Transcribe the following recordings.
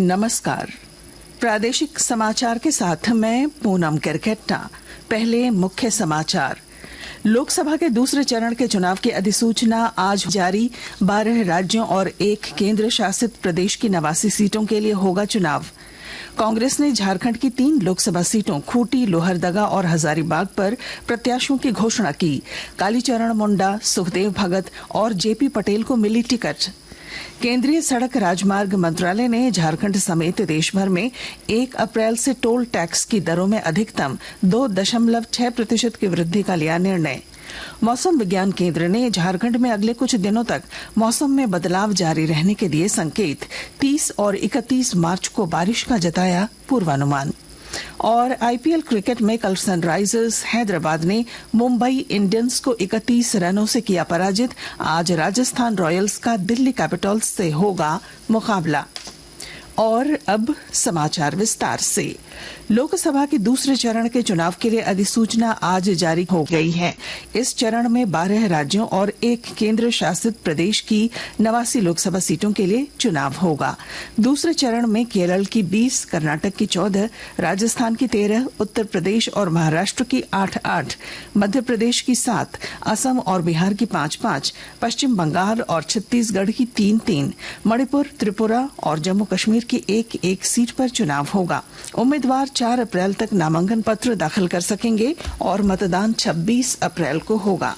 नमस्कार। प्रादेशिक समाचार के साथ मैं पूनम केरकेट्टा। पहले मुख्य समाचार। लोकसभा के दूसरे चरण के चुनाव की अधिसूचना आज जारी। 12 राज्यों और 1 केंद्र शासित प्रदेश की 89 सीटों के लिए होगा चुनाव। कांग्रेस ने झारखंड की 3 लोकसभा सीटों खूंटी, लोहरदगा और हजारीबाग पर प्रत्याशियों की घोषणा की। कालीचरण मुंडा, सुखदेव भगत और जेपी पटेल को मिली टिकट। केंद्रीय सड़क राजमार्ग मंत्रालय ने झारखंड समेत देश भर में 1 अप्रैल से टोल टैक्स की दरों में अधिकतम 2.6% की वृद्धि का लिया निर्णय। मौसम विज्ञान केंद्र ने झारखंड में अगले कुछ दिनों तक मौसम में बदलाव जारी रहने के दिए संकेत। 30 और 31 मार्च को बारिश का जताया पूर्वानुमान। और आईपीएल क्रिकेट में कल सनराइजर्स हैदराबाद ने मुंबई इंडियंस को 31 रनों से किया पराजित। आज राजस्थान रॉयल्स का दिल्ली कैपिटल्स से होगा मुकाबला। और अब समाचार विस्तार से। लोकसभा के दूसरे चरण के चुनाव के लिए अधिसूचना आज जारी हो गई है। इस चरण में 12 राज्यों और 1 केंद्र शासित प्रदेश की 89 लोकसभा सीटों के लिए चुनाव होगा। दूसरे चरण में केरल की 20, कर्नाटक की 14, राजस्थान की 13, उत्तर प्रदेश और महाराष्ट्र की 8-8, मध्य प्रदेश की 7, असम और बिहार की 5-5, पश्चिम बंगाल और छत्तीसगढ़ की 3-3, मणिपुर, त्रिपुरा और जम्मू कश्मीर की 1-1 सीट पर चुनाव होगा। उम्मीदवार 4 अप्रैल तक नामांकन पत्र दाखिल कर सकेंगे और मतदान 26 अप्रैल को होगा।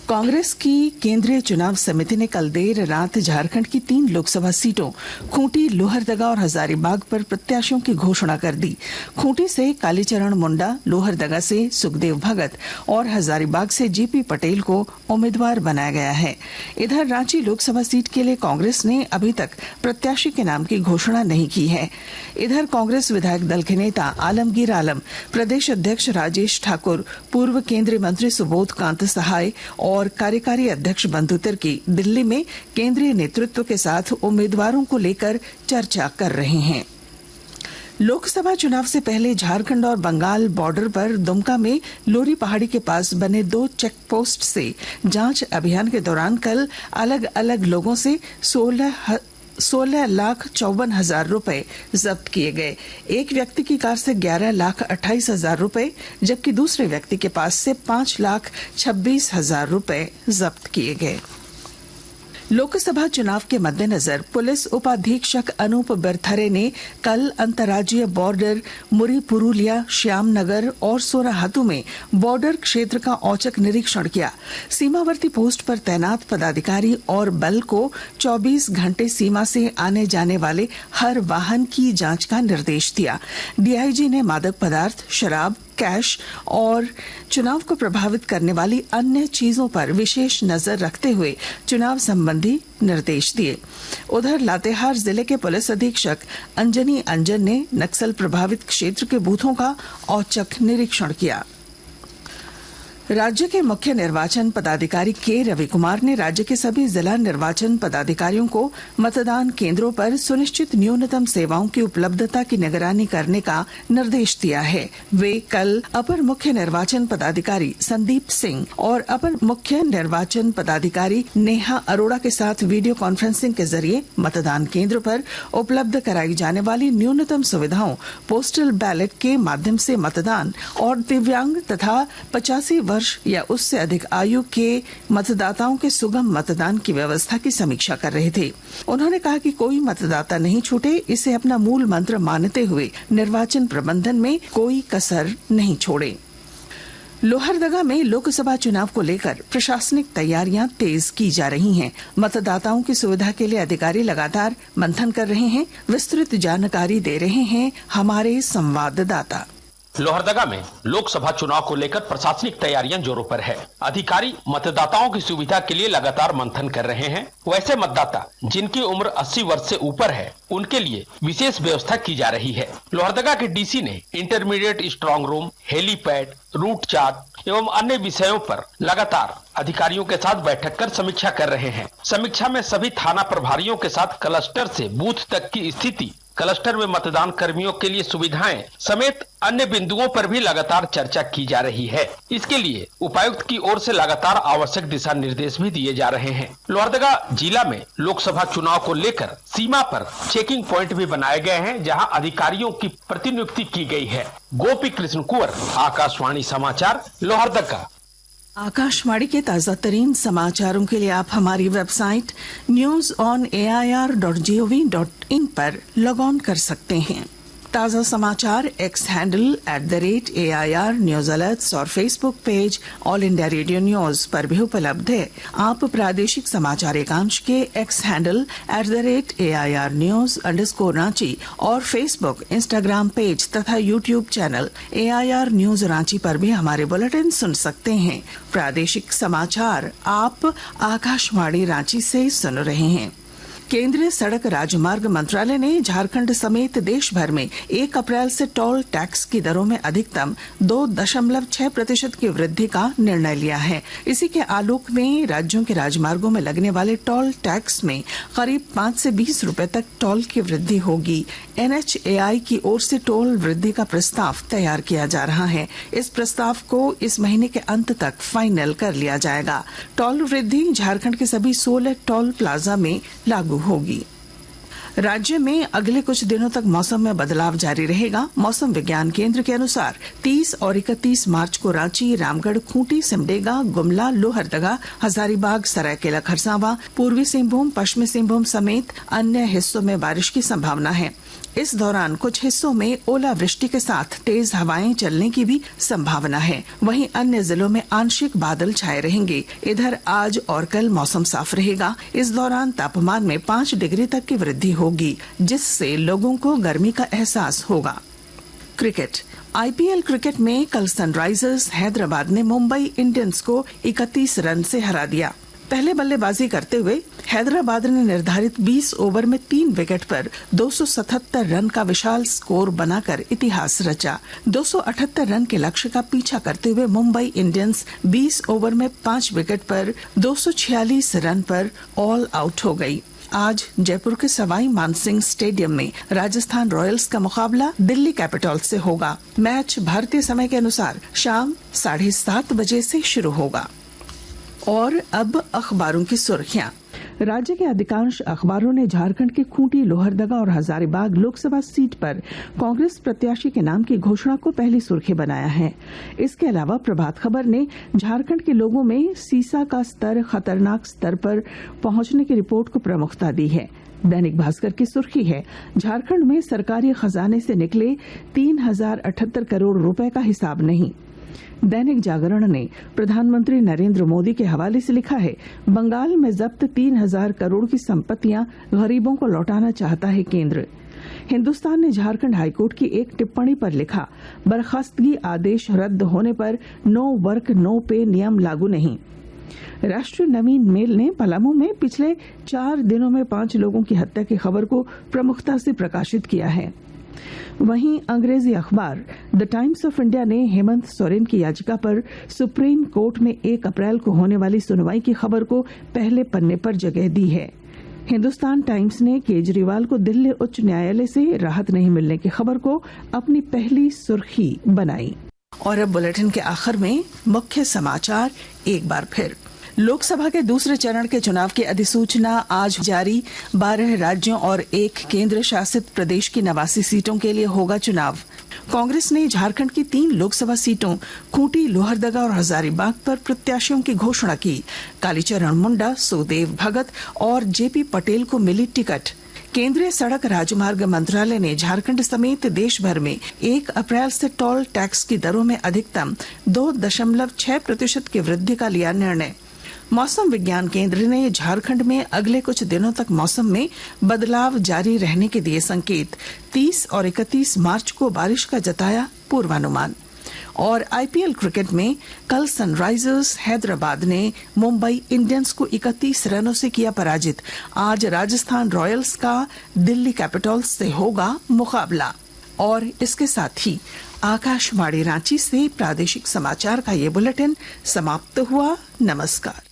कांग्रेस की केंद्रीय चुनाव समिति ने कल देर रात झारखंड की 3 लोकसभा सीटों खूंटी, लोहरदगा और हजारीबाग पर प्रत्याशियों की घोषणा कर दी। खूंटी से कालीचरण मुंडा, लोहरदगा से सुखदेव भगत और हजारीबाग से जेपी पटेल को उम्मीदवार बनाया गया है। इधर रांची लोकसभा सीट के लिए कांग्रेस ने अभी तक प्रत्याशी के नाम की घोषणा नहीं की है। इधर कांग्रेस विधायक दल के नेता आलमगीर आलम, प्रदेश अध्यक्ष राजेश ठाकुर, पूर्व केंद्रीय मंत्री सुबोध कांत सहाय और कार्यकारी अध्यक्ष बंधु तिर्की दिल्ली में केंद्रीय नेतृत्व के साथ उम्मीदवारों को लेकर चर्चा कर रहे हैं। लोकसभा चुनाव से पहले झारखंड और बंगाल बॉर्डर पर दुमका में लोरी पहाड़ी के पास बने 2 चेक पोस्ट से जांच अभियान के दौरान कल अलग अलग लोगों से 16,54,000 रुपए जब्त किए गए। एक व्यक्ति की कार से 11,28,000 रुपए जबकि दूसरे व्यक्ति के पास से 5,26,000 रुपए जब्त किए गए। लोकसभा चुनाव के मद्देनजर पुलिस उपाधीक्षक अनूप बरथरे ने कल अंतर्राज्यीय बॉर्डर मुरी, पुरुलिया, श्यामनगर और सोनाहातू में बॉर्डर क्षेत्र का औचक निरीक्षण किया। सीमावर्ती पोस्ट पर तैनात पदाधिकारी और बल को 24 घंटे सीमा से आने जाने वाले हर वाहन की जांच का निर्देश दिया। डीआईजी ने मादक पदार्थ, शराब, कैश और चुनाव को प्रभावित करने वाली अन्य चीजों पर विशेष नजर रखते हुए चुनाव संबंधी निर्देश दिए। उधर लातेहार जिले के पुलिस अधीक्षक अंजनी अंजन ने नक्सल प्रभावित क्षेत्र के बूथों का औचक निरीक्षण किया। राज्य के मुख्य निर्वाचन पदाधिकारी के रवि कुमार ने राज्य के सभी जिला निर्वाचन पदाधिकारियों को मतदान केंद्रों पर सुनिश्चित न्यूनतम सेवाओं की उपलब्धता की निगरानी करने का निर्देश दिया है। वे कल अपर मुख्य निर्वाचन पदाधिकारी संदीप सिंह और अपर मुख्य निर्वाचन पदाधिकारी नेहा अरोड़ा के साथ वीडियो कॉन्फ्रेंसिंग के जरिए मतदान केंद्र पर उपलब्ध कराई जाने वाली न्यूनतम सुविधाओं, पोस्टल बैलेट के माध्यम से मतदान और दिव्यांग तथा 85 वर्ष या उससे अधिक आयु के मतदाताओं के सुगम मतदान की व्यवस्था की समीक्षा कर रहे थे। उन्होंने कहा कि कोई मतदाता नहीं छूटे, इसे अपना मूल मंत्र मानते हुए निर्वाचन प्रबंधन में कोई कसर नहीं छोड़े। लोहरदगा में लोकसभा चुनाव को लेकर प्रशासनिक तैयारियां तेज की जा रही हैं। मतदाताओं की सुविधा के लिए अधिकारी लगातार मंथन कर रहे हैं। विस्तृत जानकारी दे रहे हैं हमारे संवाददाता। लोहरदगा में लोकसभा चुनाव को लेकर प्रशासनिक तैयारियां जोरों पर है। अधिकारी मतदाताओं की सुविधा के लिए लगातार मंथन कर रहे हैं। वैसे मतदाता जिनकी उम्र 80 वर्ष से ऊपर है, उनके लिए विशेष व्यवस्था की जा रही है। लोहरदगा के डीसी ने intermediate strong room, helipad, route chart एवं अन्य विषयों पर लगातार अधिकारियों के साथ बैठक कर समीक्षा कर रहे हैं। समीक्षा में सभी थाना प्रभारियों के साथ क्लस्टर से बूथ तक की स्थिति क्लस्टर में मतदान कर्मियों के लिए सुविधाएं समेत अन्य बिंदुओं पर भी लगातार चर्चा की जा रही है। इसके लिए उपायुक्त की ओर से लगातार आवश्यक दिशा निर्देश भी दिए जा रहे हैं। लोहरदगा जिला में लोकसभा चुनाव को लेकर सीमा पर चेकिंग प्वाइंट भी बनाए गए हैं, जहां अधिकारियों की प्रतिनियुक्ति की गई है। गोपी कृष्ण कुंवर, आकाशवाणी समाचार, लोहरदगा। आकाशवाणी के ताजा तरीन समाचारों के लिए आप हमारी वेबसाइट newsonair.gov.in पर लॉग ऑन कर सकते हैं। ताजा समाचार X handle @AIR news alerts और Facebook page All India Radio News पर भी उपलब्ध है। आप प्रादेशिक समाचार एकांश के X handle @AIR news _Ranchi और फेसबुक, इंस्टाग्राम पेज तथा YouTube channel AIR news Ranchi पर भी हमारे बुलेटिन सुन सकते हैं। प्रादेशिक समाचार आप आकाशवाणी रांची से सुन रहे हैं। केंद्रीय सड़क राजमार्ग मंत्रालय ने झारखंड समेत देश भर में 1 अप्रैल से टोल टैक्स की दरों में अधिकतम 2.6% की वृद्धि का निर्णय लिया है। इसी के आलोक में राज्यों के राजमार्गों में लगने वाले टोल टैक्स में करीब 5 से 20 रुपए तक टोल की वृद्धि होगी। NHAI की ओर से टोल वृद्धि का प्रस्ताव तैयार किया जा रहा है। इस प्रस्ताव को इस महीने के अंत तक फाइनल कर लिया जाएगा। टोल वृद्धि झारखंड के सभी 16 टोल प्लाजा में लागू होगी। राज्य में अगले कुछ दिनों तक मौसम में बदलाव जारी रहेगा। मौसम विज्ञान केंद्र के अनुसार 30 और 31 मार्च को रांची, रामगढ़, खूंटी, सिमडेगा, गुमला, लोहरदगा, हजारीबाग, सरायकेला खरसावां, पूर्वी सिंहभूम, पश्चिमी सिंहभूम समेत अन्य हिस्सों में बारिश की संभावना है। इस दौरान कुछ हिस्सों में ओलावृष्टि के साथ तेज हवाएं चलने की भी संभावना है। वहीं अन्य जिलों में आंशिक बादल छाए रहेंगे। इधर आज और कल मौसम साफ रहेगा। इस दौरान तापमान में 5 डिग्री तक की वृद्धि होगी, जिससे लोगों को गर्मी का एहसास होगा। क्रिकेट। IPL क्रिकेट में कल सनराइजर्स हैदराबाद ने मुंबई इंडियंस को 31 रन से हरा दिया। पहले बल्लेबाजी करते हुए हैदराबाद ने निर्धारित 20 ओवर में 3 विकेट पर 277 रन का विशाल स्कोर बनाकर इतिहास रचा। 278 रन के लक्ष्य का पीछा करते हुए मुंबई इंडियंस 20 ओवर में 5 विकेट पर 246 रन पर ऑल आउट हो गई। आज जयपुर के सवाई मानसिंह स्टेडियम में राजस्थान रॉयल्स का मुकाबला दिल्ली कैपिटल्स से होगा। मैच भारतीय समय के अनुसार शाम 7:30 बजे से शुरू होगा। और अब अखबारों की सुर्खियां। राज्य के अधिकांश अखबारों ने झारखंड के खूंटी, लोहरदगा और हजारीबाग लोकसभा सीट पर कांग्रेस प्रत्याशी के नाम की घोषणा को पहली सुर्खी बनाया है। इसके अलावा प्रभात खबर ने झारखंड के लोगों में सीसा का स्तर खतरनाक स्तर पर पहुंचने की रिपोर्ट को प्रमुखता दी है। दैनिक भास्कर की सुर्खी है, झारखंड में सरकारी खजाने से निकले 3078 करोड़ रुपए का हिसाब नहीं। दैनिक जागरण ने प्रधानमंत्री नरेंद्र मोदी के हवाले से लिखा है, बंगाल में जब्त 3000 करोड़ की संपत्तियां गरीबों को लौटाना चाहता है केंद्र। हिंदुस्तान ने झारखंड हाईकोर्ट की एक टिप्पणी पर लिखा, बर्खास्तगी आदेश रद्द होने पर नो वर्क नो पे नियम लागू नहीं। राष्ट्रीय नवीन मेल ने पलामू में पिछले 4 दिनों में 5 लोगों की हत्या की खबर को प्रमुखता से प्रकाशित किया है। वहीं अंग्रेजी अखबार द टाइम्स ऑफ इंडिया ने हेमंत सोरेन की याचिका पर सुप्रीम कोर्ट में 1 अप्रैल को होने वाली सुनवाई की खबर को पहले पन्ने पर जगह दी है। हिंदुस्तान टाइम्स ने केजरीवाल को दिल्ली उच्च न्यायालय से राहत नहीं मिलने की खबर को अपनी पहली सुर्खी बनाई। और अब बुलेटिन के आखिर में मुख्य समाचार एक बार फिर। लोकसभा के दूसरे चरण के चुनाव की अधिसूचना आज जारी। 12 राज्यों और 1 केंद्र शासित प्रदेश की 89 सीटों के लिए होगा चुनाव। कांग्रेस ने झारखंड की 3 लोकसभा सीटों खूंटी, लोहरदगा और हजारीबाग पर प्रत्याशियों की घोषणा की। कालीचरण मुंडा, सुदेव भगत और JP पटेल को मिली टिकट। केंद्रीय सड़क राजमार्ग मंत्रालय ने झारखंड समेत देश भर में 1 अप्रैल से टोल टैक्स की दरों में अधिकतम 2.6% की वृद्धि का लिया निर्णय। मौसम विज्ञान केंद्र ने झारखंड में अगले कुछ दिनों तक मौसम में बदलाव जारी रहने के दिए संकेत। 30 और 31 मार्च को बारिश का जताया पूर्वानुमान। और IPL क्रिकेट में कल सनराइजर्स हैदराबाद ने मुंबई इंडियंस को 31 रनों से किया पराजित। आज राजस्थान रॉयल्स का दिल्ली कैपिटल्स से होगा मुकाबला। और इसके साथ ही आकाशवाणी रांची से प्रादेशिक समाचार का ये बुलेटिन समाप्त हुआ। नमस्कार।